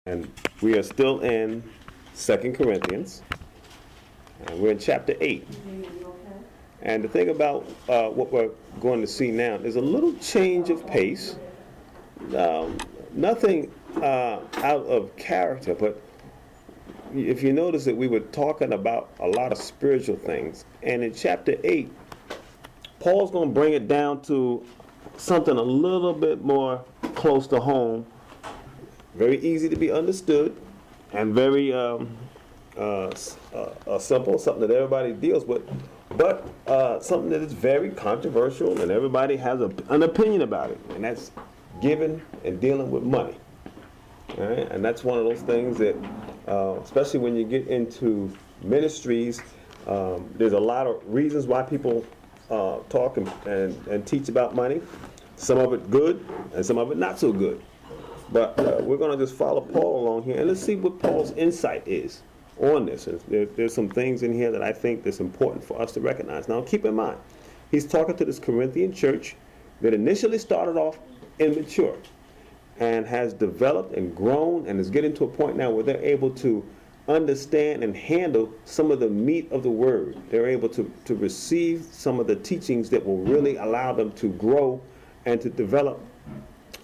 And we are still in 2 Corinthians, and we're in chapter 8. And the thing about what we're going to see now is a little change of pace. Nothing out of character, but if you notice that we were talking about a lot of spiritual things. And in chapter 8, Paul's going to bring it down to something a little bit more close to home. Very easy to be understood, and very simple, something that everybody deals with, but something that is very controversial, and everybody has an opinion about it, and that's giving and dealing with money. All right? And that's one of those things that, especially when you get into ministries, there's a lot of reasons why people talk and teach about money. Some of it good, and some of it not so good. But we're going to just follow Paul along here, and let's see what Paul's insight is on this. There's some things in here that I think that's important for us to recognize. Now, keep in mind, he's talking to this Corinthian church that initially started off immature and has developed and grown and is getting to a point now where they're able to understand and handle some of the meat of the word. They're able to receive some of the teachings that will really allow them to grow and to develop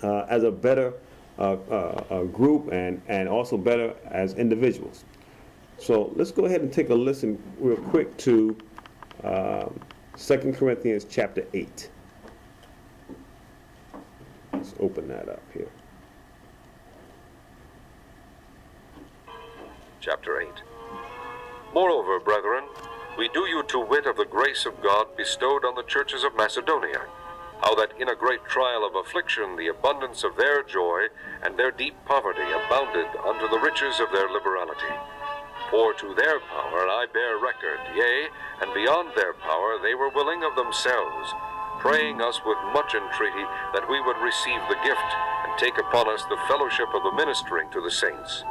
as a better a group and also better as individuals. So let's go ahead and take a listen real quick to 2 Corinthians chapter 8. Let's open that up here. Chapter 8. Moreover, brethren, we do you to wit of the grace of God bestowed on the churches of Macedonia, how that in a great trial of affliction the abundance of their joy and their deep poverty abounded unto the riches of their liberality. For to their power I bear record, yea, and beyond their power they were willing of themselves, praying us with much entreaty that we would receive the gift, and take upon us the fellowship of the ministering to the saints.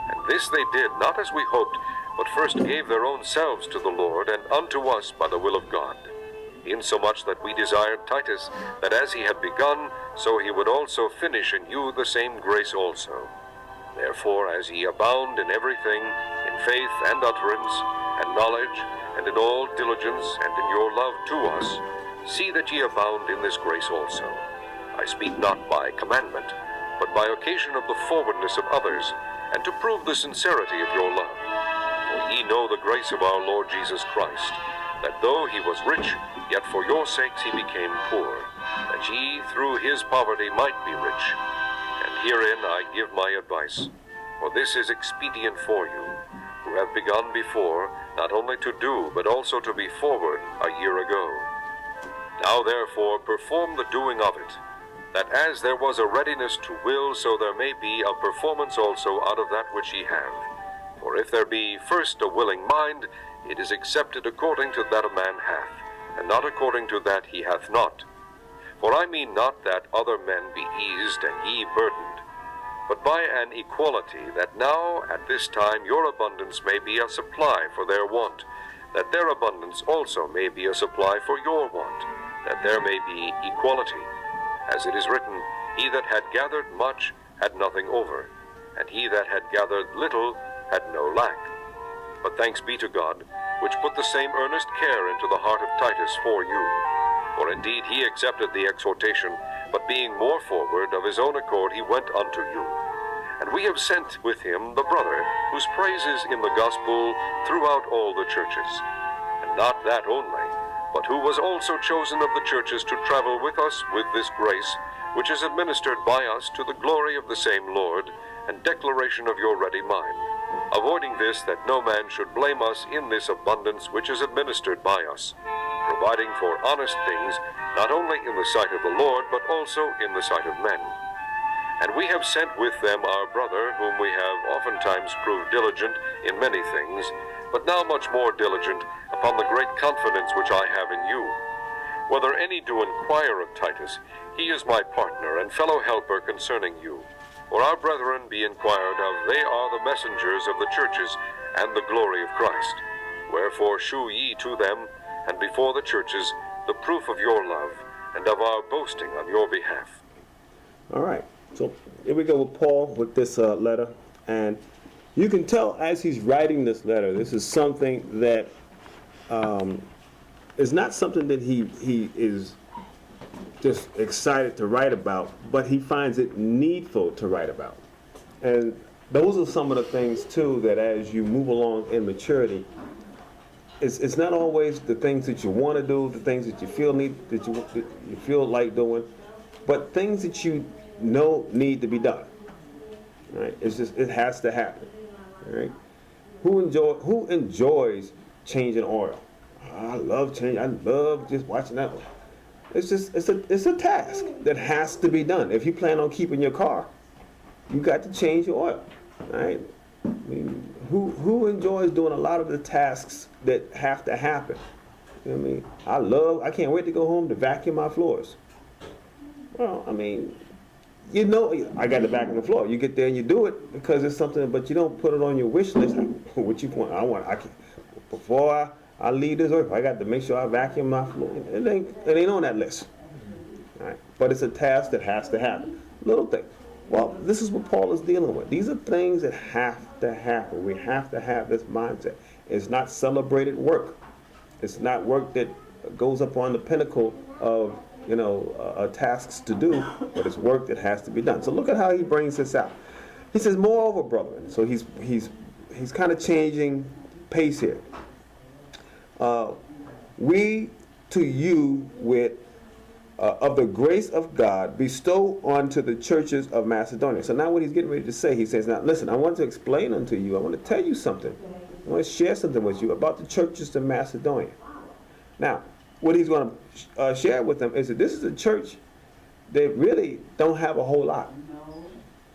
And this they did, not as we hoped, but first gave their own selves to the Lord, and unto us by the will of God. Insomuch that we desired Titus, that as he had begun, so he would also finish in you the same grace also. Therefore, as ye abound in everything, in faith and utterance, and knowledge, and in all diligence, and in your love to us, see that ye abound in this grace also. I speak not by commandment, but by occasion of the forwardness of others, and to prove the sincerity of your love. For ye know the grace of our Lord Jesus Christ, that though he was rich, yet for your sakes he became poor, that ye through his poverty might be rich. And herein I give my advice, for this is expedient for you, who have begun before, not only to do, but also to be forward a year ago. Now therefore perform the doing of it, that as there was a readiness to will, so there may be a performance also out of that which ye have. For if there be first a willing mind, it is accepted according to that a man hath, and not according to that he hath not. For I mean not that other men be eased and ye burdened, but by an equality, that now at this time your abundance may be a supply for their want, that their abundance also may be a supply for your want, that there may be equality. As it is written, he that had gathered much had nothing over, and he that had gathered little had no lack. But thanks be to God, which put the same earnest care into the heart of Titus for you. For indeed he accepted the exhortation, but being more forward, of his own accord he went unto you. And we have sent with him the brother, whose praise is in the gospel throughout all the churches. And not that only, but who was also chosen of the churches to travel with us with this grace, which is administered by us to the glory of the same Lord, and declaration of your ready mind. Avoiding this, that no man should blame us in this abundance which is administered by us, providing for honest things, not only in the sight of the Lord, but also in the sight of men. And we have sent with them our brother, whom we have oftentimes proved diligent in many things, but now much more diligent upon the great confidence which I have in you. Whether any do inquire of Titus, he is my partner and fellow helper concerning you. For our brethren be inquired of, they are the messengers of the churches, and the glory of Christ. Wherefore shew ye to them, and before the churches, the proof of your love, and of our boasting on your behalf. All right. So here we go with Paul with this letter. And you can tell as he's writing this letter, this is something that is not something that he is just excited to write about, but he finds it needful to write about. And those are some of the things, too, that as you move along in maturity, it's not always the things that you want to do, the things that you feel that you feel like doing, but things that you know need to be done. Right? It's just, it has to happen. Right? Who enjoys changing oil? I love changing. I love just watching that. It's a task that has to be done. If you plan on keeping your car, you got to change your oil. Right? I mean, who enjoys doing a lot of the tasks that have to happen? You know what I mean? I can't wait to go home to vacuum my floors. Well, I mean, you know, I got to vacuum the floor. You get there and you do it because it's something, but you don't put it on your wish list. What you want? Before I leave this earth, I got to make sure I vacuum my floor. It ain't on that list. All right? But it's a task that has to happen. Little thing. Well, this is what Paul is dealing with. These are things that have to happen. We have to have this mindset. It's not celebrated work. It's not work that goes up on the pinnacle of, tasks to do, but it's work that has to be done. So look at how he brings this out. He says, moreover, brethren. So he's kind of changing pace here. We to you with of the grace of God bestow unto the churches of Macedonia. So now what he's getting ready to say, he says, now listen, I want to explain unto you, I want to tell you something. I want to share something with you about the churches of Macedonia. Now, what he's going to share with them is that this is a church that really don't have a whole lot.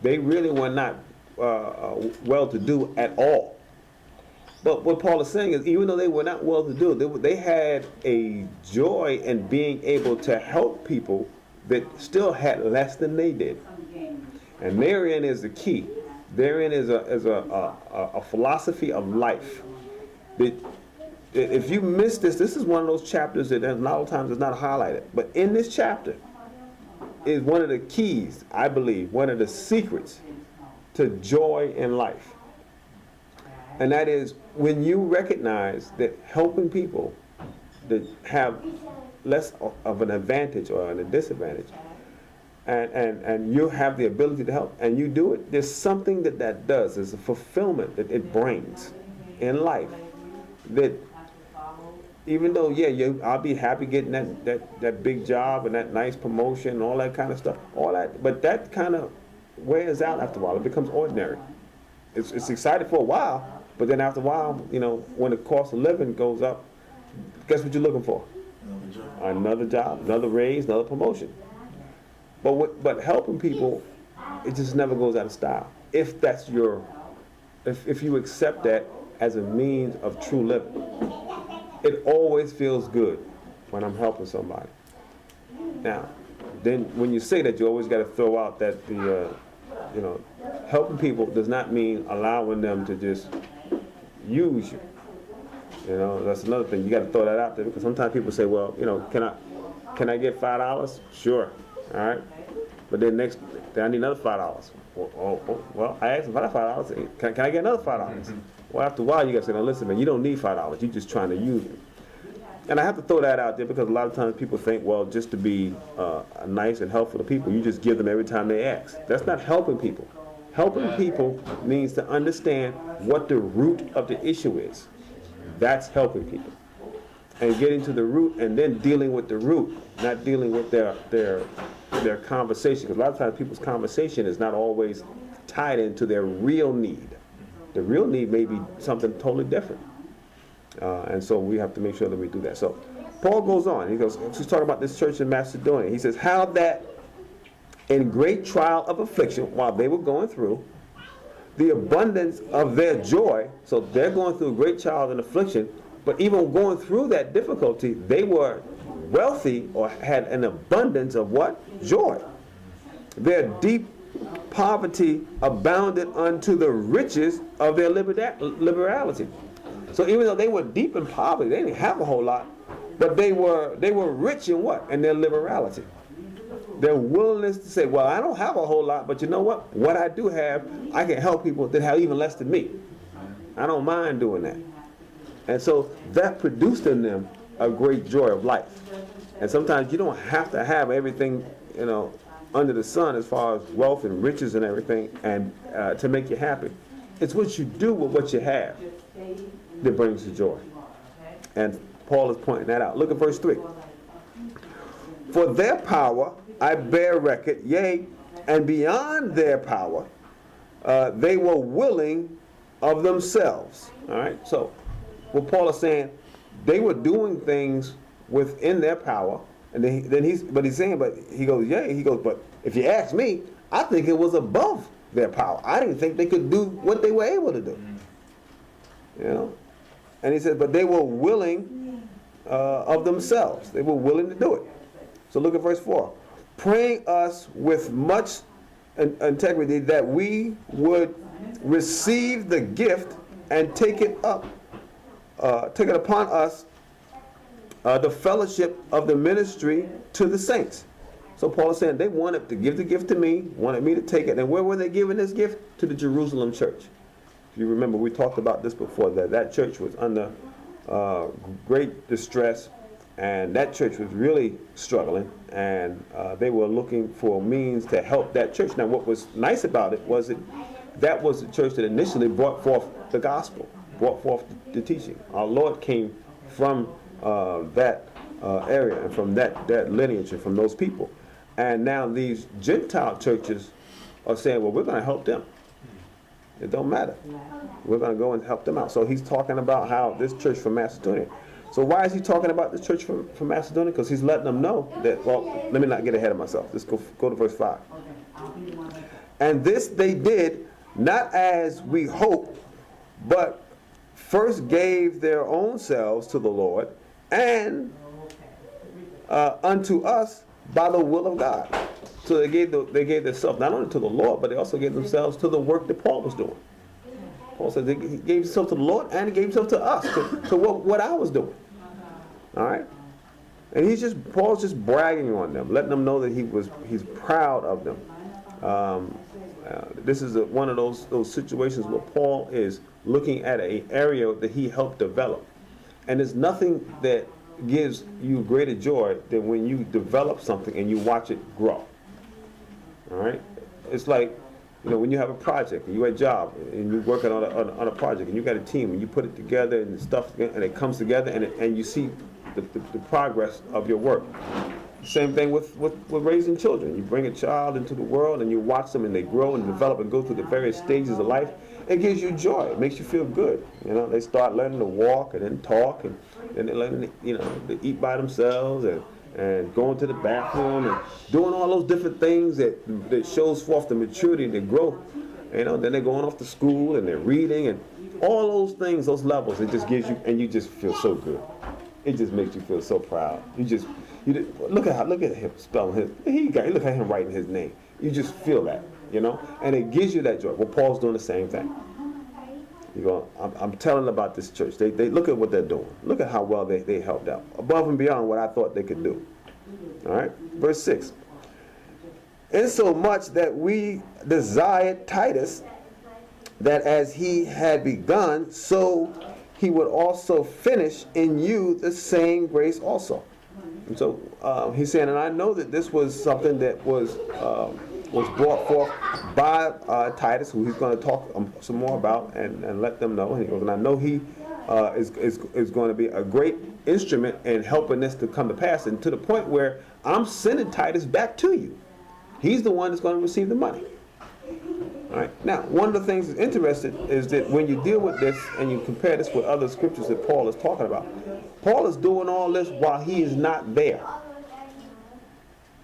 They really were not well-to-do at all. But what Paul is saying is, even though they were not well-to-do, they had a joy in being able to help people that still had less than they did. And therein is the key. Therein is a philosophy of life. That if you miss this is one of those chapters that a lot of times is not highlighted. But in this chapter is one of the keys, I believe, one of the secrets to joy in life. And that is when you recognize that helping people that have less of an advantage or a disadvantage, and you have the ability to help, and you do it, there's something that does. There's a fulfillment that it brings in life that even though, I'll be happy getting that big job and that nice promotion and all that kind of stuff, but that kind of wears out after a while. It becomes ordinary. It's exciting for a while, but then after a while, when the cost of living goes up, guess what you're looking for? Another job, another raise, another promotion. But helping people, it just never goes out of style. If that's if you accept that as a means of true living, it always feels good when I'm helping somebody. Now, then when you say that, you always got to throw out that helping people does not mean allowing them to just use you. That's another thing. You got to throw that out there, because sometimes people say, well, can I get $5? Sure. All right. But then I need another $5. Well, I asked him for that $5. Can I get another $5? Well, after a while, you got to say, now listen, man, you don't need $5. You're just trying to use it. And I have to throw that out there because a lot of times people think, well, just to be nice and helpful to people, you just give them every time they ask. That's not helping people. Helping people means to understand what the root of the issue is. That's helping people. And getting to the root and then dealing with the root, not dealing with their conversation. Because a lot of times people's conversation is not always tied into their real need. The real need may be something totally different. And so we have to make sure that we do that. So Paul goes on. He's talking about this church in Macedonia. He says, how that in great trial of affliction, while they were going through, the abundance of their joy, so they're going through a great trial and affliction, but even going through that difficulty, they were wealthy or had an abundance of what? Joy. Their deep poverty abounded unto the riches of their liberality. So even though they were deep in poverty, they didn't have a whole lot, but they were rich in what? In their liberality. their willingness to say, well, I don't have a whole lot, but you know what? What I do have, I can help people that have even less than me. I don't mind doing that. And so that produced in them a great joy of life. And sometimes you don't have to have everything, under the sun as far as wealth and riches and everything, and to make you happy. It's what you do with what you have that brings you joy. And Paul is pointing that out. Look at verse 3. For their power I bear record, yea, and beyond their power, they were willing of themselves. All right. So, what Paul is saying, they were doing things within their power, and he goes, yea. He goes, but if you ask me, I think it was above their power. I didn't think they could do what they were able to do. And he said, but they were willing of themselves. They were willing to do it. So look at verse 4. Praying us with much integrity that we would receive the gift and take it upon us, the fellowship of the ministry to the saints. So Paul is saying they wanted to give the gift to me, wanted me to take it. And where were they giving this gift? To the Jerusalem church. If you remember, we talked about this before, that church was under great distress, and that church was really struggling, and they were looking for means to help that church. Now, what was nice about it was that was the church that initially brought forth the gospel, brought forth the teaching. Our Lord came from that area and from that lineage and from those people. And now these Gentile churches are saying, well, we're going to help them. It don't matter. We're going to go and help them out. So he's talking about how this church from Macedonia. So why is he talking about this church from Macedonia? Because he's letting them know that, well, let me not get ahead of myself. Let's go to verse 5. And this they did, not as we hoped, but first gave their own selves to the Lord and unto us by the will of God. So they gave themselves not only to the Lord, but they also gave themselves to the work that Paul was doing. Paul said he gave himself to the Lord and he gave himself to us, to what I was doing. All right? And Paul's just bragging on them, letting them know that he's proud of them. This is one of those situations where Paul is looking at an area that he helped develop. And there's nothing that gives you greater joy than when you develop something and you watch it grow. All right? It's like, when you have a project and you're at a job and you're working on a project and you got a team and you put it together and stuff and it comes together and you see the progress of your work. Same thing with raising children. You bring a child into the world and you watch them and they grow and develop and go through the various stages of life. It gives you joy. It makes you feel good. They start learning to walk and then talk and then they learn to eat by themselves and going to the bathroom and doing all those different things that shows forth the maturity and the growth. Then they're going off to school and they're reading and all those things, those levels, it just gives you, and you just feel so good. It just makes you feel so proud. Look at him spelling his. Look at him writing his name. You just feel that, and it gives you that joy. Well, Paul's doing the same thing. I'm telling about this church. They look at what they're doing. Look at how well they helped out, above and beyond what I thought they could do. All right, verse 6. Insomuch that we desired Titus, that as he had begun, so he would also finish in you the same grace also. And so he's saying, and I know that this was something that was brought forth by Titus, who he's going to talk some more about and let them know. And I know he is going to be a great instrument in helping this to come to pass, and to the point where I'm sending Titus back to you. He's the one that's going to receive the money. All right. Now, one of the things that's interesting is that when you deal with this and you compare this with other scriptures that Paul is talking about, Paul is doing all this while he is not there.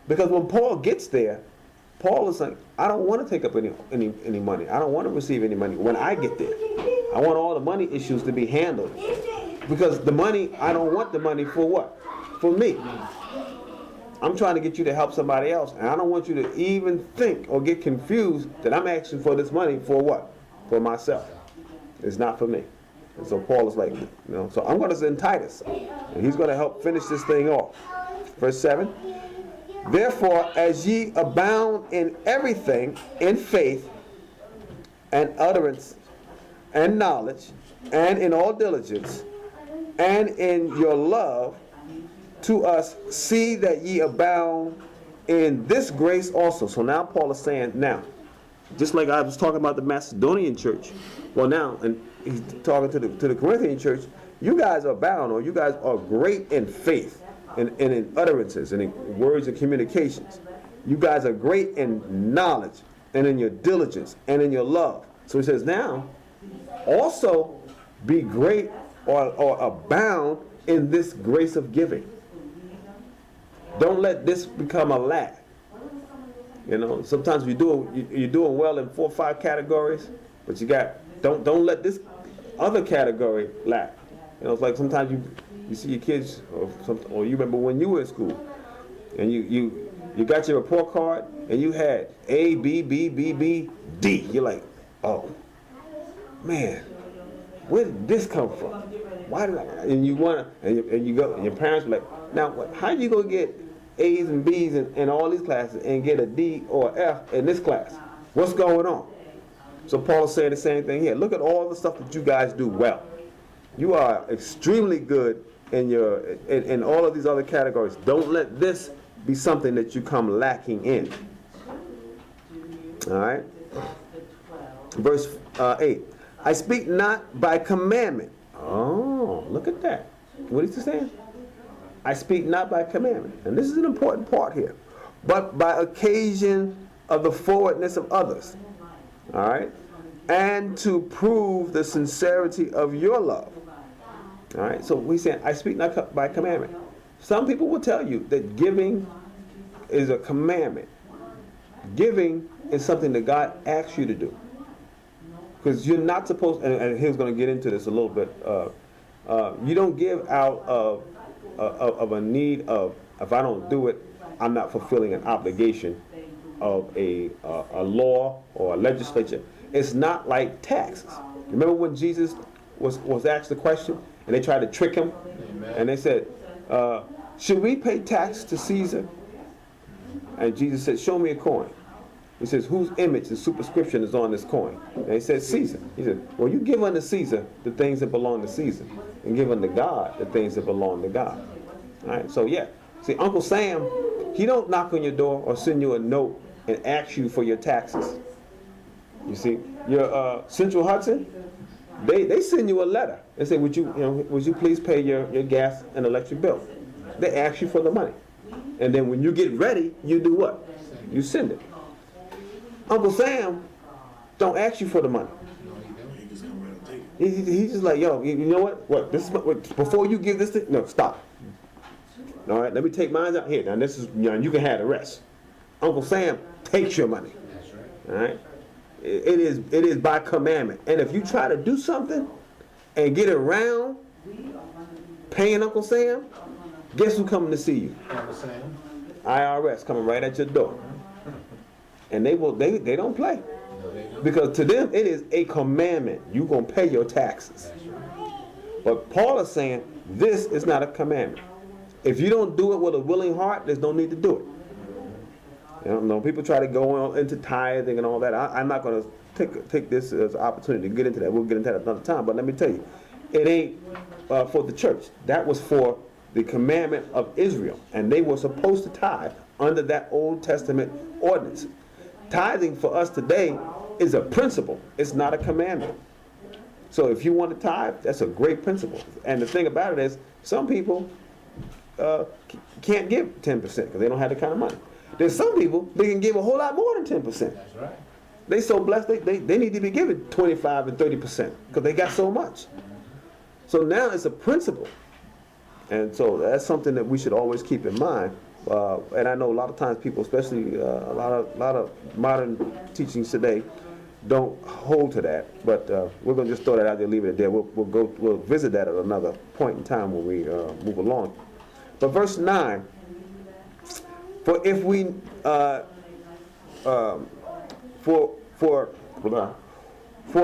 Because when Paul gets there, Paul is saying, I don't want to take up any money. I don't want to receive any money when I get there. I want all the money issues to be handled. Because the money, I don't want the money for what? For me. I'm trying to get you to help somebody else, and I don't want you to even think or get confused that I'm asking for this money for what? For myself. It's not for me. And so Paul is like, so I'm going to send Titus, and he's going to help finish this thing off. Verse 7. Therefore, as ye abound in everything, in faith and utterance and knowledge, and in all diligence, and in your love to us, see that ye abound in this grace also. So now Paul is saying, now, just like I was talking about the Macedonian church, well now, and he's talking to the Corinthian church, you guys are bound, or you guys are great in faith, and in utterances, and in words and communications. You guys are great in knowledge, and in your diligence, and in your love. So he says, now, also be great or abound in this grace of giving. Don't let this become a lack. You know, sometimes you're doing well in 4 or 5 categories, but don't let this other category lack. You know, it's like sometimes you see your kids, or you remember when you were in school, and you got your report card, and you had A, B, B, B, B, D. You're like, oh, man, where did this come from? Why did I? And you want to, and you go, and your parents are like, now, how you gonna get A's and B's in all these classes and get a D or F in this class? What's going on? So Paul is saying the same thing here. Look at all the stuff that you guys do well. You are extremely good in all of these other categories. Don't let this be something that you come lacking in. All right. Verse 8. I speak not by commandment. Oh, look at that. What is he saying? I speak not by commandment. And this is an important part here. But by occasion of the forwardness of others. All right. And to prove the sincerity of your love. All right. So he's saying, I speak not by commandment. Some people will tell you that giving is a commandment. Giving is something that God asks you to do. Because you're not supposed, and he was going to get into this a little bit, you don't give out of a need of, if I don't do it, I'm not fulfilling an obligation of a law or a legislature. It's not like taxes. Remember when Jesus was asked the question, and they tried to trick him? Amen. And they said, should we pay tax to Caesar? And Jesus said, show me a coin. He says, whose image and superscription is on this coin? And he said, Caesar. He said, well, you give unto Caesar the things that belong to Caesar, and give unto God the things that belong to God. All right, so yeah. See, Uncle Sam, he don't knock on your door or send you a note and ask you for your taxes. You see, your Central Hudson, they send you a letter. They say, would you please pay your gas and electric bill? They ask you for the money. And then when you get ready, you do what? You send it. Uncle Sam don't ask you for the money. He's just like, yo, you know what? What? This is before you give this thing. No, stop. All right, let me take mine out here. Now this is, you can have the rest. Uncle Sam takes your money. All right. It is by commandment. And if you try to do something and get around paying Uncle Sam, guess who's coming to see you? IRS coming right at your door. And they don't play. Because to them it is a commandment. You're going to pay your taxes. But Paul is saying this is not a commandment. If you don't do it with a willing heart, there's no need to do it. You know, people try to go on into tithing and all that. I'm not going to take this as an opportunity to get into that. We'll get into that another time. But let me tell you, it ain't for the church. That was for the commandment of Israel. And they were supposed to tithe under that Old Testament ordinance. Tithing for us today is a principle. It's not a commandment. So if you want to tithe, that's a great principle. And the thing about it is, some people can't give 10% because they don't have the kind of money. There's some people, they can give a whole lot more than 10%. That's right. They so blessed, they need to be given 25 and 30% because they got so much. So now it's a principle. And so that's something that we should always keep in mind. And I know a lot of times people, especially a lot of modern teachings today, don't hold to that. But we're going to just throw that out there, leave it there. We'll visit that at another point in time when we move along. But verse 9, for if we for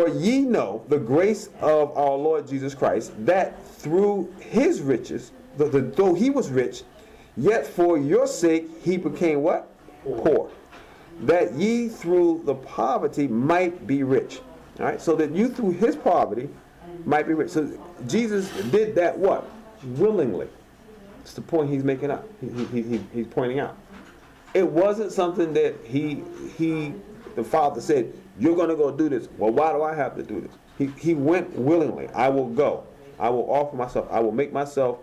ye know the grace of our Lord Jesus Christ, that through his riches, though he was rich, Yet for your sake he became what? Poor. That ye through the poverty might be rich. All right, so that you through his poverty might be rich. So Jesus did that what? Willingly. It's the point he's making up. He's pointing out. It wasn't something that the Father said, you're going to go do this. Well, why do I have to do this? He went willingly. I will go. I will offer myself. I will make myself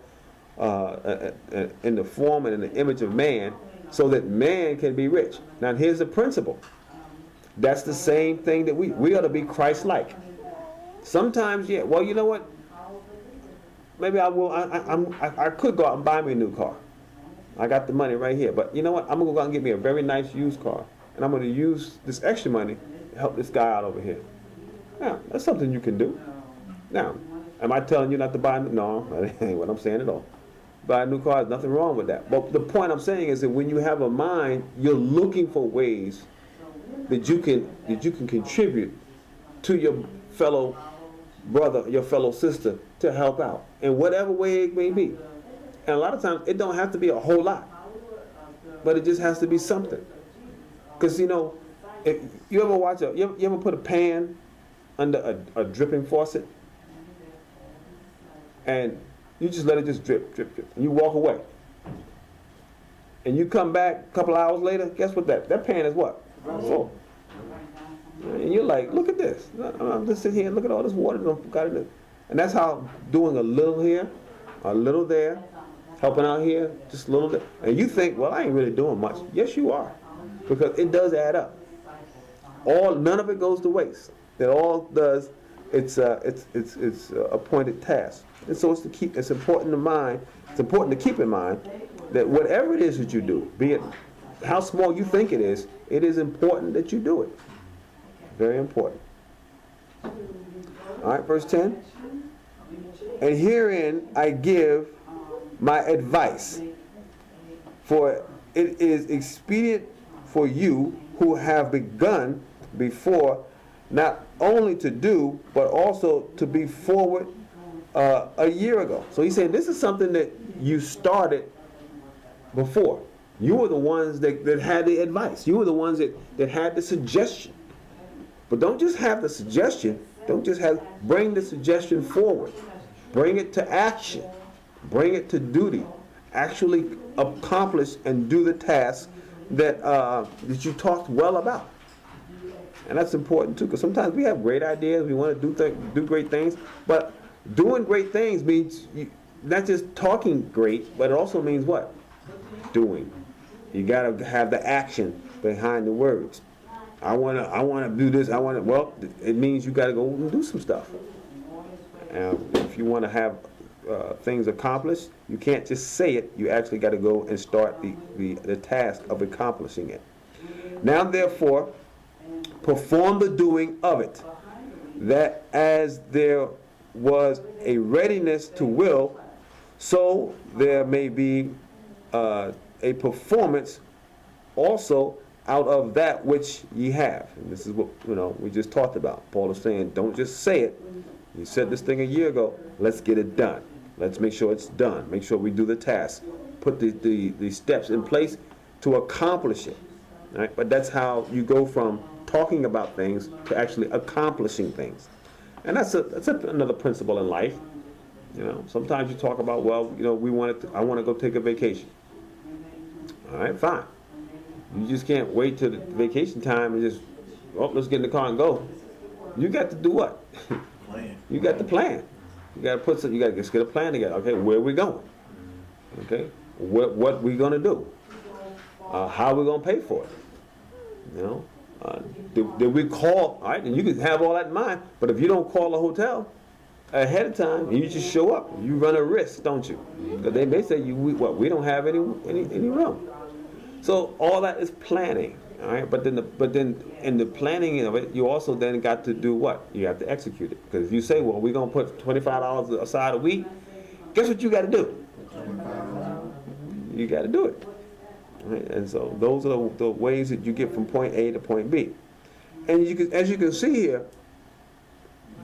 in the form and in the image of man so that man can be rich. Now here's the principle. That's the same thing that we ought to be Christ-like. Sometimes, yeah, well, you know what? Maybe I will. I could go out and buy me a new car. I got the money right here. But you know what? I'm going to go out and get me a very nice used car. And I'm going to use this extra money to help this guy out over here. Now, that's something you can do. Now, am I telling you not to buy? No, that ain't what I'm saying at all. Buy a new car, there's nothing wrong with that. But the point I'm saying is that when you have a mind, you're looking for ways that you can contribute to your fellow brother, your fellow sister, to help out in whatever way it may be. And a lot of times it don't have to be a whole lot, but it just has to be something. Because if you ever watch you ever put a pan under a dripping faucet, and you just let it just drip, drip, drip, and you walk away, and you come back a couple hours later. Guess what? That pan is what? Full. And you're like, look at this. I'm just sitting here and look at all this water that I've got in it. And that's how doing a little here, a little there, helping out here, just a little bit. And you think, well, I ain't really doing much. Yes, you are, because it does add up. None of it goes to waste. It all does. It's appointed task. And so it's important to keep in mind that whatever it is that you do, be it how small you think it is important that you do it. Very important. All right, verse 10. And herein I give my advice, for it is expedient for you who have begun before, not only to do, but also to be forward a year ago. So he's saying this is something that you started before. You were the ones that had the advice. You were the ones that had the suggestion. But don't just have the suggestion. Bring the suggestion forward. Bring it to action. Bring it to duty. Actually accomplish and do the task that you talked well about. And that's important too, because sometimes we have great ideas. We want to do great things, but doing great things means not just talking great, but it also means what? Doing. You got to have the action behind the words. I want to do this. Well, it means you got to go and do some stuff. If you want to have things accomplished, you can't just say it. You actually got to go and start the task of accomplishing it. Now, therefore, perform the doing of it, that as there was a readiness to will, so there may be a performance also out of that which ye have. And this is what we just talked about. Paul is saying, don't just say it. You said this thing a year ago. Let's get it done. Let's make sure it's done. Make sure we do the task. Put the steps in place to accomplish it. Right? But that's how you go from talking about things to actually accomplishing things. And that's another principle in life. Sometimes you talk about, well, I want to go take a vacation. All right, fine. You just can't wait till the vacation time and just, let's get in the car and go. You got to do what? Plan. You got to plan. You got to you got to just get a plan together. Okay, where are we going? Okay, what we gonna do? How are we gonna pay for it? Did we call? All right, and you can have all that in mind. But if you don't call a hotel ahead of time and you just show up, you run a risk, don't you? Because they may say we don't have any room. So all that is planning. All right, but then in the planning of it, you also then got to do what? You have to execute it. Because if you say, well, we're gonna put $25 aside a week, guess what you got to do? You got to do it. Right? And so those are the ways that you get from point A to point B. And as you can see here,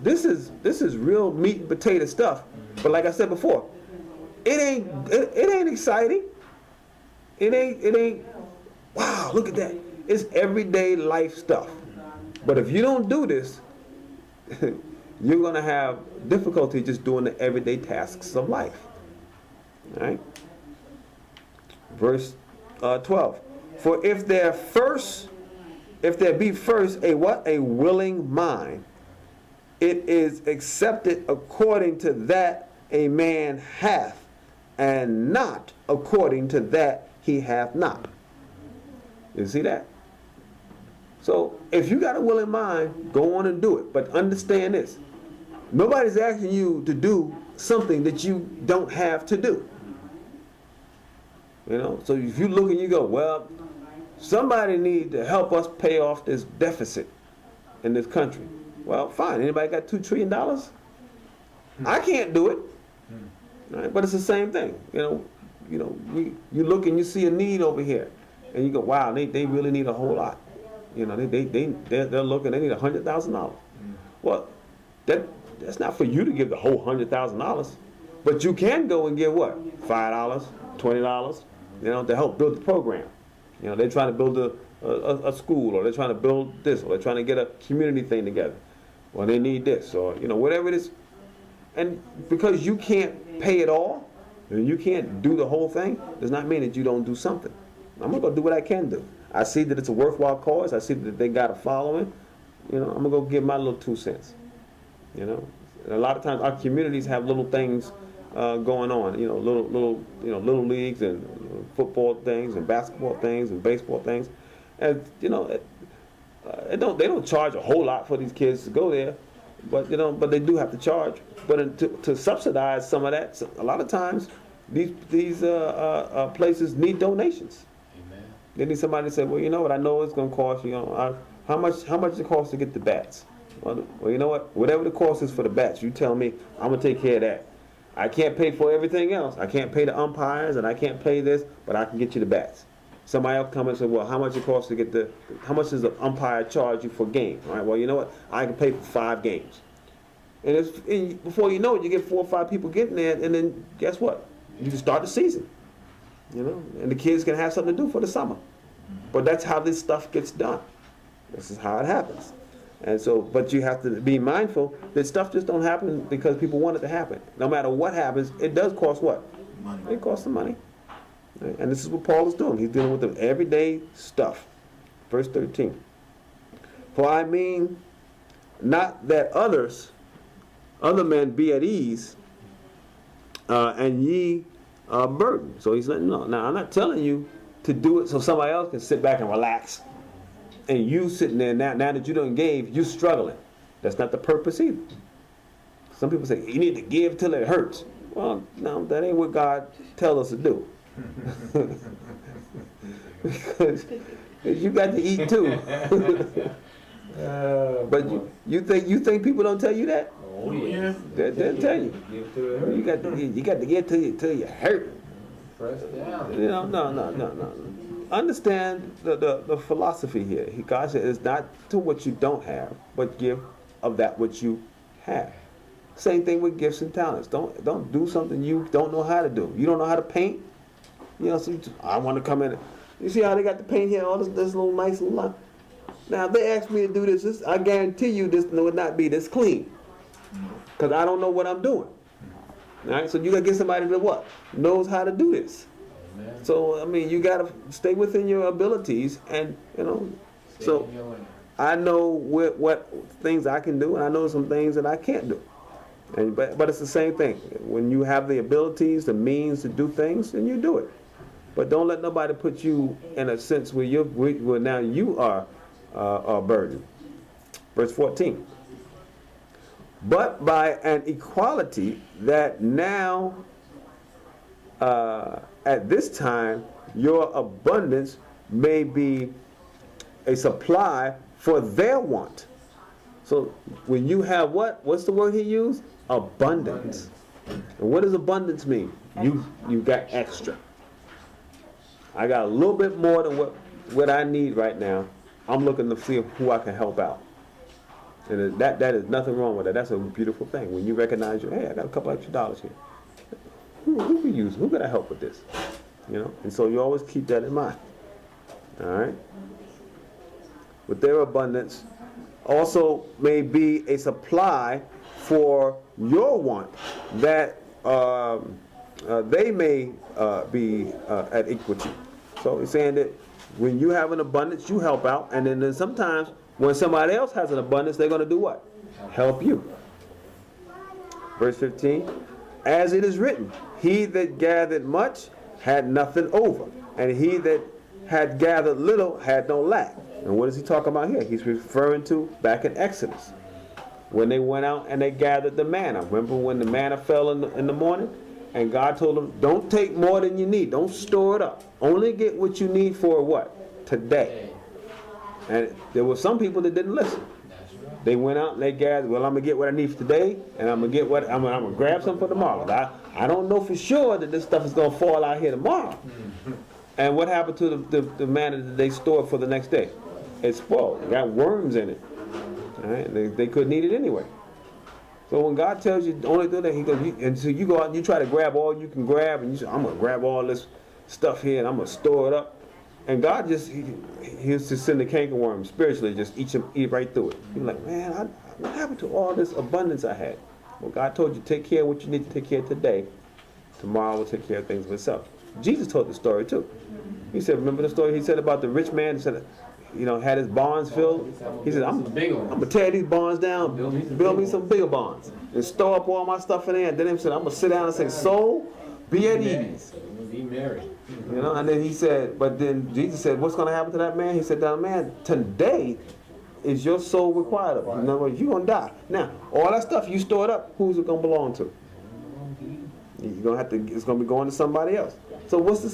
this is real meat and potato stuff. But like I said before, it ain't exciting. It ain't, wow, look at that. It's everyday life stuff. But if you don't do this, you're going to have difficulty just doing the everyday tasks of life. All right? Verse 12. For if there be first a what? A willing mind, it is accepted according to that a man hath, and not according to that he hath not. You see that? So if you got a willing mind, go on and do it. But understand this. Nobody's asking you to do something that you don't have to do. You know, so if you look and you go, well, somebody need to help us pay off this deficit in this country. Well, fine. Anybody got $2 trillion? I can't do it. Right? But it's the same thing. You look and you see a need over here, and you go, wow, they really need a whole lot. You know, they're looking, they need $100,000. Well, that's not for you to give the whole $100,000, but you can go and give what? $5, $20, to help build the program. You know, they're trying to build a school, or they're trying to build this, or they're trying to get a community thing together. Well, they need this, or whatever it is. And because you can't pay it all, and you can't do the whole thing, does not mean that you don't do something. I'm gonna go do what I can do. I see that it's a worthwhile cause. I see that they got a following. I'm gonna go give my little 2 cents. And a lot of times our communities have little things going on. Little leagues and football things and basketball things and baseball things, and they don't charge a whole lot for these kids to go there, but they do have to charge. But to subsidize some of that, a lot of times these places need donations. Amen. They need somebody to say, well, you know what, I know it's going to cost you. How much does it cost to get the bats? Well, you know what? Whatever the cost is for the bats, you tell me. I'm gonna take care of that. I can't pay for everything else. I can't pay the umpires and I can't pay this, but I can get you the bats. Somebody else come and say, well, how much it costs to get how much does the umpire charge you for a game? All right, well, you know what? I can pay for 5 games. And before you know it, you get 4 or 5 people getting there, and then guess what? You can start the season. And the kids can have something to do for the summer. But that's how this stuff gets done. This is how it happens. And so, but you have to be mindful that stuff just don't happen because people want it to happen. No matter what happens, it does cost what? Money. It costs some money. And this is what Paul is doing. He's dealing with the everyday stuff. Verse 13. For I mean, not that other men be at ease, and ye are burdened. So he's letting no. Now I'm not telling you to do it so somebody else can sit back and relax, and you sitting there now that you done gave, you struggling. That's not the purpose either. Some people say you need to give till it hurts. Well, no, that ain't what God tells us to do. because you got to eat too. But you think people don't tell you that? Oh yeah. They'll tell you. You got to get till you hurt. Press down. No. Understand the philosophy here. God said it's not to what you don't have, but give of that which you have. Same thing with gifts and talents. Don't do something you don't know how to do. You don't know how to paint. So I want to come in. You see how they got the paint here, all this little nice little line. Now if they ask me to do this, I guarantee you this would not be this clean, because I don't know what I'm doing. All right, so you gotta get somebody that what knows how to do this. Amen. So I mean, you gotta stay within your abilities, and so I know what things I can do, and I know some things that I can't do. But it's the same thing. When you have the abilities, the means to do things, then you do it. But don't let nobody put you in a sense where now you are a burden. Verse 14. But by an equality that now, at this time, your abundance may be a supply for their want. So when you have what? What's the word he used? Abundance. And what does abundance mean? You got extra. I got a little bit more than what I need right now. I'm looking to see who I can help out. And that is nothing wrong with that. That's a beautiful thing. When you recognize, hey, I got a couple extra dollars here. Who can use? Who can I help with this? And so you always keep that in mind. All right. With their abundance also may be a supply for your want, that they may be at equity. So he's saying that when you have an abundance, you help out, and then sometimes when somebody else has an abundance, they're going to do what? Help you. Verse 15, as it is written, he that gathered much had nothing over, and he that had gathered little had no lack. And what is he talking about here? He's referring to back in Exodus, when they went out and they gathered the manna. Remember when the manna fell in the morning? And God told them, don't take more than you need. Don't store it up. Only get what you need for what? Today. And there were some people that didn't listen. They went out and they gathered, well, I'm going to get what I need for today, and I'm going to get what I'm going to grab some for tomorrow. I don't know for sure that this stuff is going to fall out here tomorrow. And what happened to the manna that they stored for the next day? It spoiled. It got worms in it. All right? They couldn't eat it anyway. So when God tells you only do that, he goes, and so you go out and you try to grab all you can grab, and you say, I'm going to grab all this stuff here and I'm going to store it up. And God just, he's to send the cankerworm spiritually, just eat right through it. You're like, man, what happened to all this abundance I had? Well, God told you, take care of what you need to take care of today. Tomorrow will take care of things for itself. Jesus told the story too. He said, remember the story he said about the rich man? He said, had his barns filled. He said, I'm going to tear these barns down, build me some bigger barns, and store up all my stuff in there. And then he said, I'm going to sit down and say, soul, be at ease. Be merry. And then he said, but then Jesus said, what's going to happen to that man? He said, that man, today is your soul required of you. In other words, you're going to die. Now, all that stuff you stored up, who's it going to belong to? You're going to have to, it's going to be going to somebody else. So what's the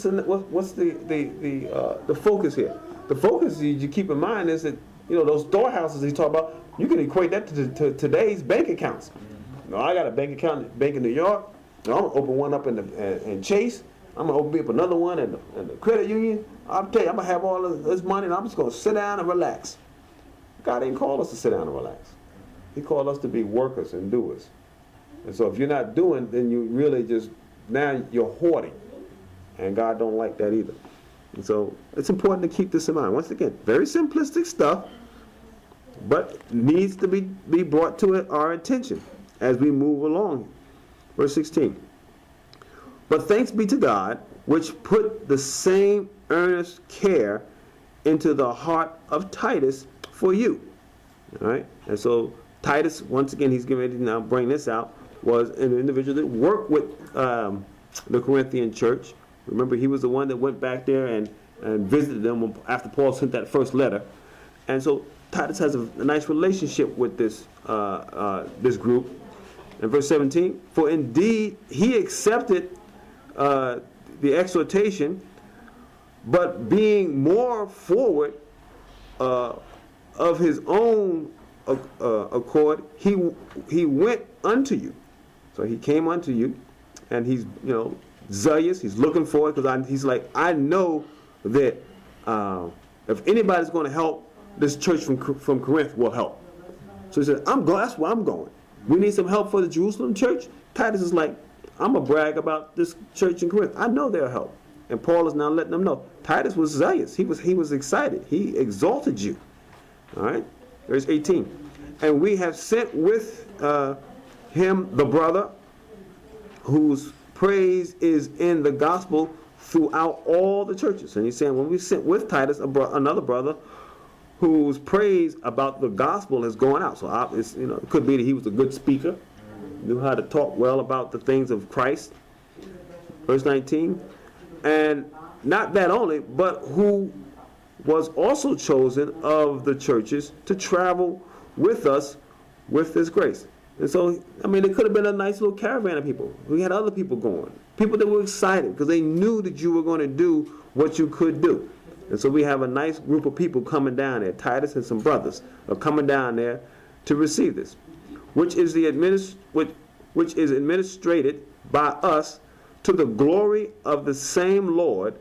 focus here? The focus you keep in mind is that, those storehouses he talk about, you can equate that to today's bank accounts. I got a bank account bank in New York. I'm going to open one up in Chase. I'm going to open up another one in the credit union. I'll tell you, I'm going to have all of this money and I'm just going to sit down and relax. God didn't call us to sit down and relax. He called us to be workers and doers. And so if you're not doing, then you really now you're hoarding. And God don't like that either. And so it's important to keep this in mind. Once again, very simplistic stuff, but needs to be brought to our attention as we move along. Verse 16. But thanks be to God, which put the same earnest care into the heart of Titus for you. All right? And so Titus, once again, he's getting ready to now bring this out, was an individual that worked with the Corinthian church. Remember, he was the one that went back there and visited them after Paul sent that first letter. And so Titus has a nice relationship with this group. In verse 17, for indeed he accepted the exhortation, but being more forward of his own accord, he went unto you. So he came unto you, and he's zealous. He's looking forward because he's like, I know that if anybody's going to help, this church from Corinth will help. So he said, I'm going. That's where I'm going. We need some help for the Jerusalem church. Titus is like, I'm going to brag about this church in Corinth. I know they'll help. And Paul is now letting them know. Titus was zealous. He was excited. He exalted you. All right? Verse 18. And we have sent with him the brother whose praise is in the gospel throughout all the churches. And he's saying when we sent with Titus another brother whose praise about the gospel is going out. So it could be that he was a good speaker, knew how to talk well about the things of Christ. Verse 19. And not that only, but who was also chosen of the churches to travel with us with this grace. And so, it could have been a nice little caravan of people. We had other people going. People that were excited because they knew that you were going to do what you could do. And so we have a nice group of people coming down there. Titus and some brothers are coming down there to receive this, which is administrated by us to the glory of the same Lord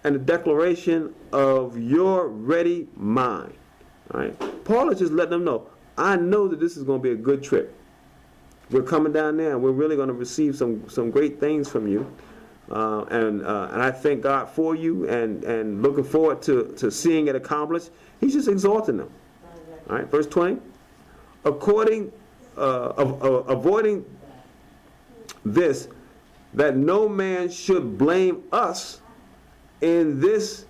and the declaration of your ready mind. All right. Paul is just letting them know, I know that this is going to be a good trip. We're coming down there and we're really going to receive some great things from you. and I thank God for you, and looking forward to seeing it accomplished. He's just exalting them. All right, verse 20. Avoiding this, that no man should blame us in this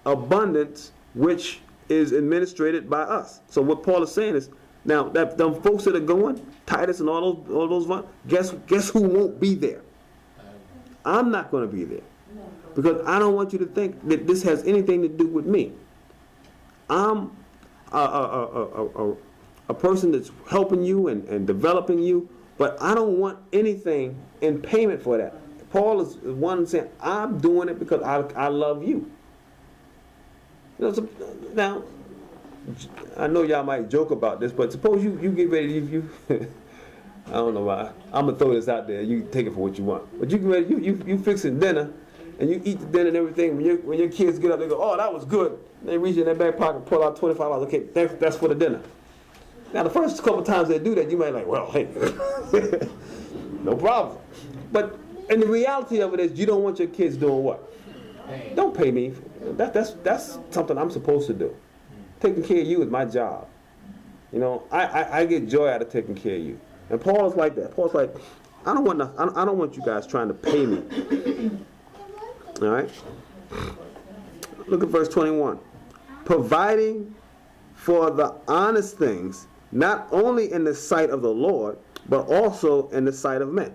abundance which is administrated by us. So what Paul is saying is, now that them folks that are going, Titus and all those, guess who won't be there? I'm not going to be there, because I don't want you to think that this has anything to do with me. I'm a person that's helping you and developing you, but I don't want anything in payment for that. Paul is one saying, I'm doing it because I love you. Now, I know y'all might joke about this, but suppose you get ready, you I don't know why. I'm gonna throw this out there. You take it for what you want. But you get ready, you fixing dinner, and you eat the dinner and everything. When your kids get up, they go, "Oh, that was good." They reach in their back pocket, pull out $25. Okay, that's for the dinner. Now, the first couple times they do that, you might like, well, hey, no problem. But and the reality of it is, you don't want your kids doing what? Don't pay me. That's something I'm supposed to do. Taking care of you is my job. You know, I get joy out of taking care of you. And Paul is like that. Paul's like, I don't want you guys trying to pay me. All right. Look at verse 21. Providing for the honest things, not only in the sight of the Lord, but also in the sight of men.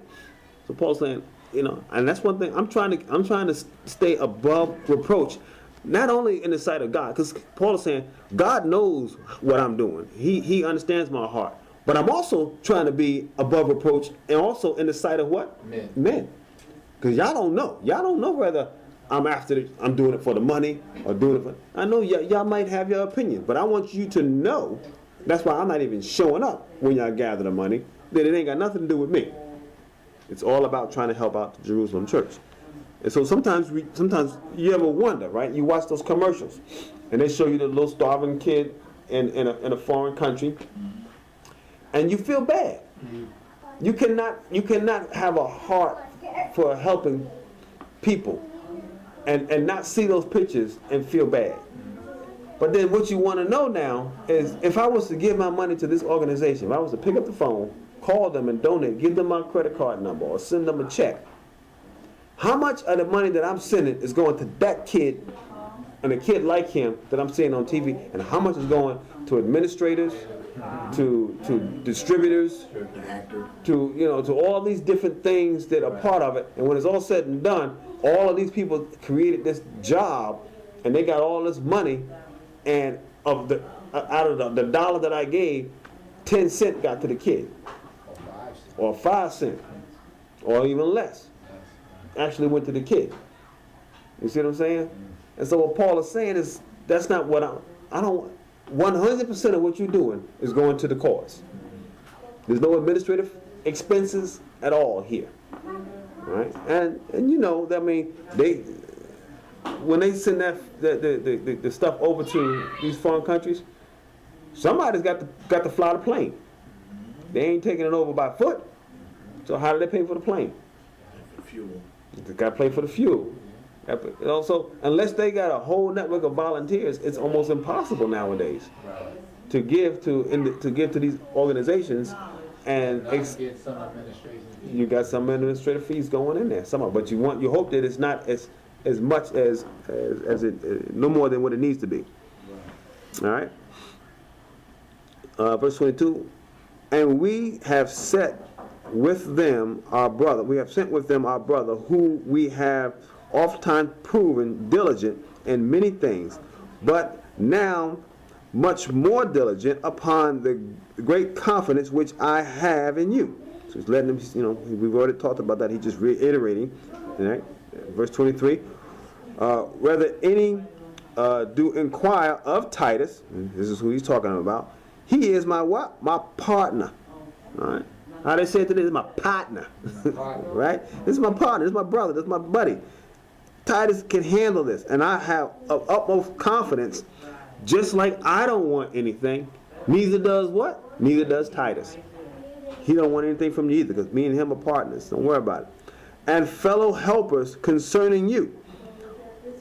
So Paul's saying, you know, and that's one thing I'm trying to stay above reproach, not only in the sight of God, because Paul is saying God knows what I'm doing. He understands my heart, but I'm also trying to be above reproach, and also in the sight of what? Men. Because y'all don't know whether I'm doing it for the money or doing it for. I know y'all might have your opinion, but I want you to know. That's why I'm not even showing up when y'all gather the money. That it ain't got nothing to do with me. It's all about trying to help out the Jerusalem church. And so sometimes you ever wonder, right? You watch those commercials, and they show you the little starving kid in a foreign country, and you feel bad. You cannot have a heart for helping people and not see those pictures and feel bad. But then what you want to know now is, if I was to give my money to this organization, if I was to pick up the phone, call them and donate, give them my credit card number or send them a check, how much of the money that I'm sending is going to that kid and a kid like him that I'm seeing on TV, and how much is going to administrators, to distributors, to all these different things that are part of it. And when it's all said and done, all of these people created this job, and they got all this money, and out of the dollar that I gave, 10 cents got to the kid, or 5 cents, or even less actually went to the kid. You see what I'm saying? And so what Paul is saying is, that's not what I don't. 100% of what you're doing is going to the cause. There's no administrative expenses at all here, right? And you know, I mean, when they send the stuff over to these foreign countries, somebody's got to fly the plane. They ain't taking it over by foot. So how do they pay for the plane? Fuel. They got to pay for the fuel. Also, unless they got a whole network of volunteers, it's almost impossible nowadays to give to these organizations. And Get some administration. You got some administrative fees going in there. But you hope that it's not as much as it, no more than what it needs to be. All right. Verse 22. And we have sent with them our brother, who we have oftentimes proven diligent in many things, but now much more diligent upon the great confidence which I have in you. So he's letting them, we've already talked about that. He's just reiterating. Right? Verse 23. Whether any do inquire of Titus, this is who he's talking about. He is my what? My partner. All right. How they say it today? This is my partner. Right? This is my partner. This is my brother. This is my buddy. Titus can handle this, and I have utmost confidence. Just like I don't want anything, neither does what? Neither does Titus. He don't want anything from you either, because me and him are partners. Don't worry about it. and fellow helpers concerning you,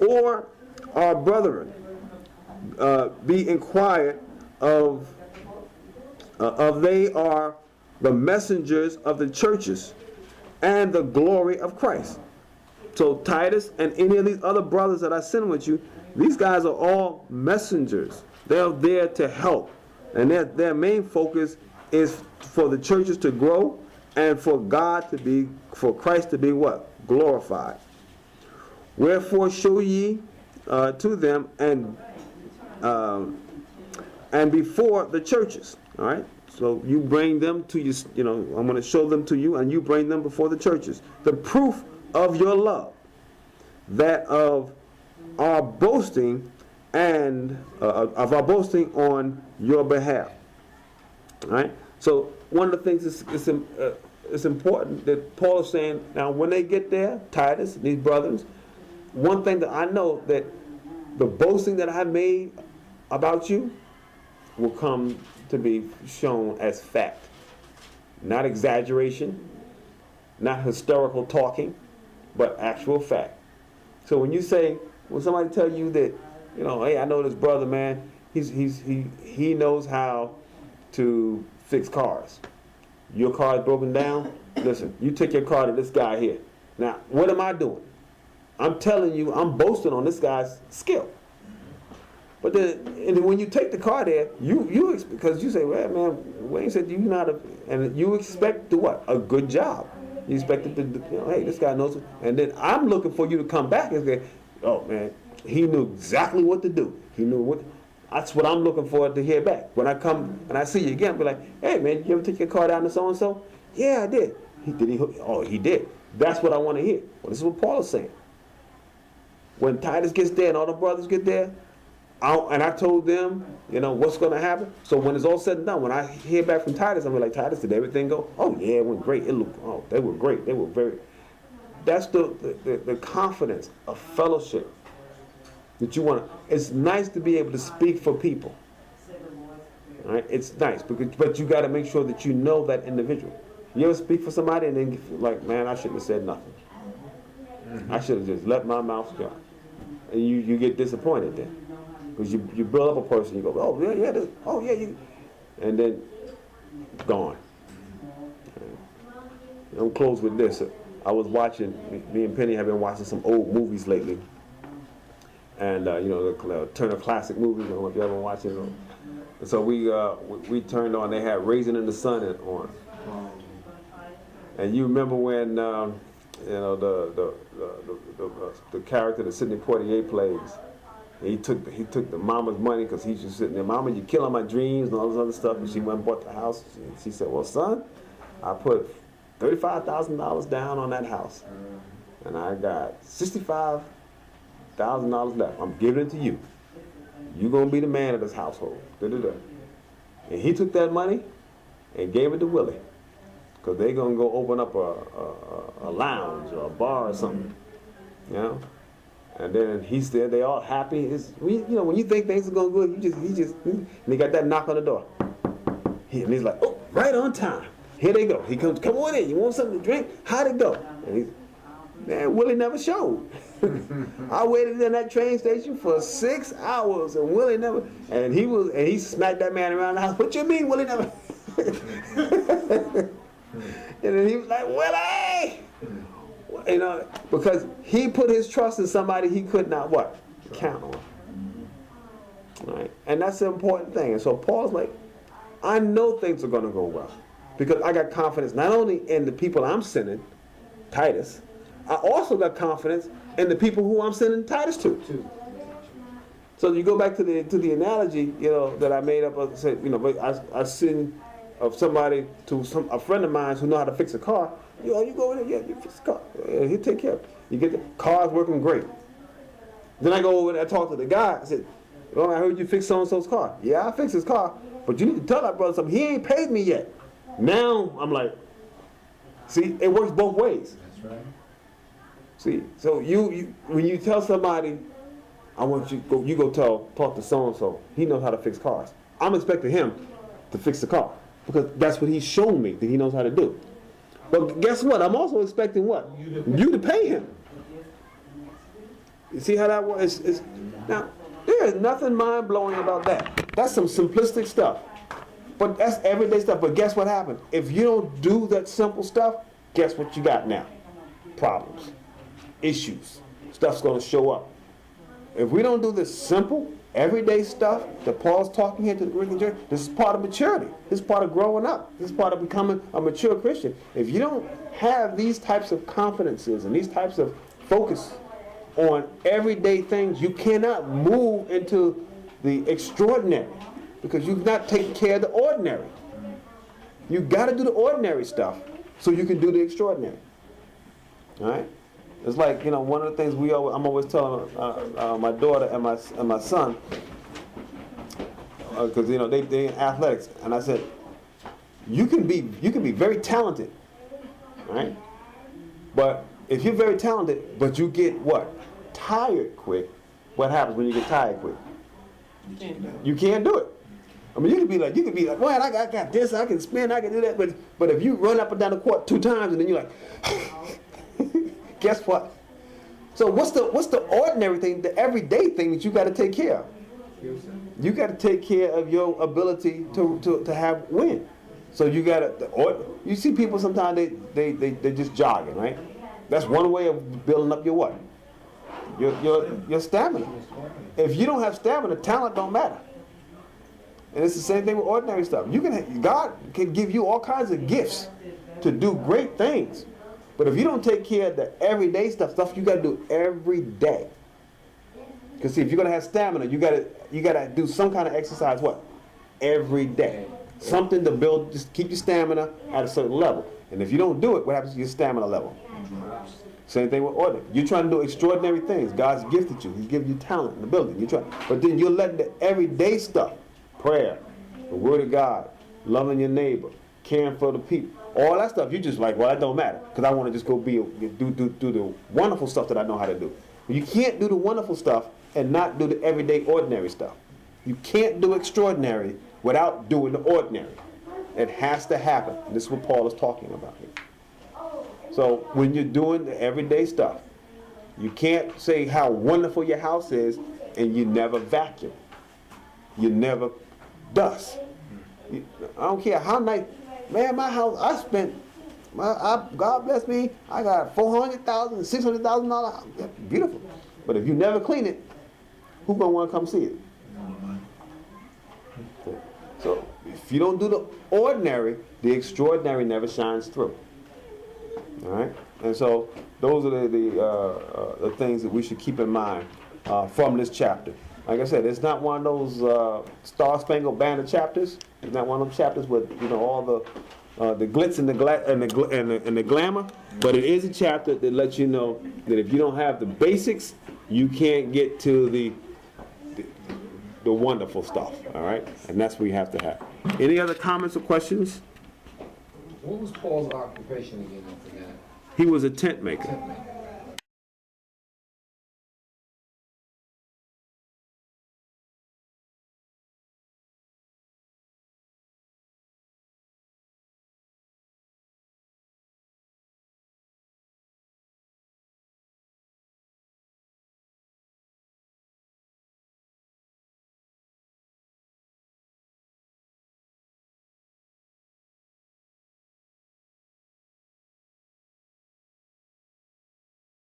or our brethren, be inquired of they are the messengers of the churches and the glory of Christ. So Titus and any of these other brothers that I send with you, these guys are all messengers. They're there to help. And their main focus is for the churches to grow and for Christ to be what? Glorified. Wherefore show ye to them and before the churches. All right? So you bring them to you, I'm going to show them to you, and you bring them before the churches. The proof of your love, that of our boasting and of our boasting on your behalf. All right? So one of the things it's important that Paul is saying, now when they get there, Titus, these brothers, one thing that I know, that the boasting that I made about you will come to be shown as fact. Not exaggeration, not historical talking, but actual fact. So when somebody tell you that, hey, I know this brother, man, he knows how to fix cars. Your car is broken down, listen, you take your car to this guy here. Now, what am I doing? I'm telling you, I'm boasting on this guy's skill. But then when you take the car there, because you say, well, man, Wayne said you not and you expect to what? A good job. You expect it to, hey, this guy knows it. And then I'm looking for you to come back and say, oh man, he knew exactly what to do. He knew what. That's what I'm looking for to hear back. When I come and I see you again, I'll be like, hey man, you ever take your car down to so and so? Yeah, I did. He did. That's what I want to hear. Well, this is what Paul is saying. When Titus gets there and all the brothers get there, and I told them, what's going to happen. So when it's all said and done, when I hear back from Titus, I'm like, Titus, did everything go? Oh yeah, it went great. They were great. They were very. That's the confidence of fellowship that you want. It's nice to be able to speak for people. All right, it's nice, but you got to make sure that you know that individual. You ever speak for somebody and then you feel like, man, I shouldn't have said nothing. I should have just let my mouth go. And you get disappointed then. Because you build up a person, you go, oh yeah, and then gone. I'm close with this. I was watching, me and Penny have been watching some old movies lately. And the Turner Classic movies, I don't know if you ever watched it. And so we turned on, they had Raisin in the Sun on. And you remember when the character that Sidney Poitier plays, he took the mama's money because he's just sitting there, Mama, you killing my dreams and all this other stuff. And she went and bought the house. And she said, well, son, I put $35,000 down on that house. And I got $65,000 left. I'm giving it to you. You're going to be the man of this household. Da-da-da. And he took that money and gave it to Willie. Because they're going to go open up a lounge or a bar or something. And then he's there, they all happy. When you think things are going good, and he got that knock on the door. And he's like, oh, right on time. Here they go. He comes, come on in, you want something to drink? How'd it go? And Willie never showed. I waited in that train station for 6 hours and Willie never, and he smacked that man around the house. What you mean, Willie never? And then he was like, Willie! Because he put his trust in somebody he could not what? Count on. Right? And that's the important thing. And so Paul's like, I know things are going to go well. Because I got confidence not only in the people I'm sending, Titus, I also got confidence in the people who I'm sending Titus to. So you go back to the analogy, that I made up. I said, I send of somebody to a friend of mine who know how to fix a car. You go in there, you fix the car. He'll take care of it. You get the car's working great. Then I go over there, I talk to the guy. I said, I heard you fix so-and-so's car. Yeah, I fixed his car, but you need to tell that brother something. He ain't paid me yet. Now I'm like, see, it works both ways. That's right. See, so you when you tell somebody, I want you go talk to so-and-so. He knows how to fix cars. I'm expecting him to fix the car because that's what he's shown me that he knows how to do. But guess what? I'm also expecting what? You to pay him. You see how that works? Now, there is nothing mind-blowing about that. That's some simplistic stuff. But that's everyday stuff. But guess what happens? If you don't do that simple stuff, guess what you got now? Problems. Issues. Stuff's going to show up. If we don't do this simple, everyday stuff that Paul's talking here to the Corinthian church, this is part of maturity. This is part of growing up. This is part of becoming a mature Christian. If you don't have these types of confidences and these types of focus on everyday things, you cannot move into the extraordinary because you've not taken care of the ordinary. You've got to do the ordinary stuff so you can do the extraordinary. All right? It's like, one of the things I'm always telling my daughter and my son, because they in athletics, and I said, you can be very talented, right? But if you're very talented, but you get what? Tired quick. What happens when you get tired quick? You can't do it. I mean, you can be like, well, I got this, I can spin, I can do that, but if you run up and down the court 2 times and then you're like, guess what? So what's the ordinary thing, the everyday thing that you got to take care of? You got to take care of your ability to have win. So you got to. You see people sometimes they just jogging, right? That's one way of building up your what? Your stamina. If you don't have stamina, talent don't matter. And it's the same thing with ordinary stuff. God can give you all kinds of gifts to do great things. But if you don't take care of the everyday stuff you got to do every day. Because see, if you're going to have stamina, you got to do some kind of exercise, what? Every day. Something to build, just keep your stamina at a certain level. And if you don't do it, what happens to your stamina level? Same thing with ordinary. You're trying to do extraordinary things. God's gifted you. He's given you talent and ability. But then you're letting the everyday stuff, prayer, the word of God, loving your neighbor, caring for the people, all that stuff, you just like, well, that don't matter. Because I want to just go do the wonderful stuff that I know how to do. But you can't do the wonderful stuff and not do the everyday ordinary stuff. You can't do extraordinary without doing the ordinary. It has to happen. This is what Paul is talking about here. So when you're doing the everyday stuff, you can't say how wonderful your house is and you never vacuum. You never dust. I don't care how nice. Man, my house, God bless me, I got $400,000, $600,000. Beautiful. But if you never clean it, who's going to want to come see it? So if you don't do the ordinary, the extraordinary never shines through. All right? And so those are the things that we should keep in mind from this chapter. Like I said, it's not one of those Star-Spangled Banner chapters. It's not one of those chapters with all the glitz and the glamour. But it is a chapter that lets you know that if you don't have the basics, you can't get to the wonderful stuff. All right, and that's what you have to have. Any other comments or questions? What was Paul's occupation again? I forgot. He was a tent maker. Tent maker.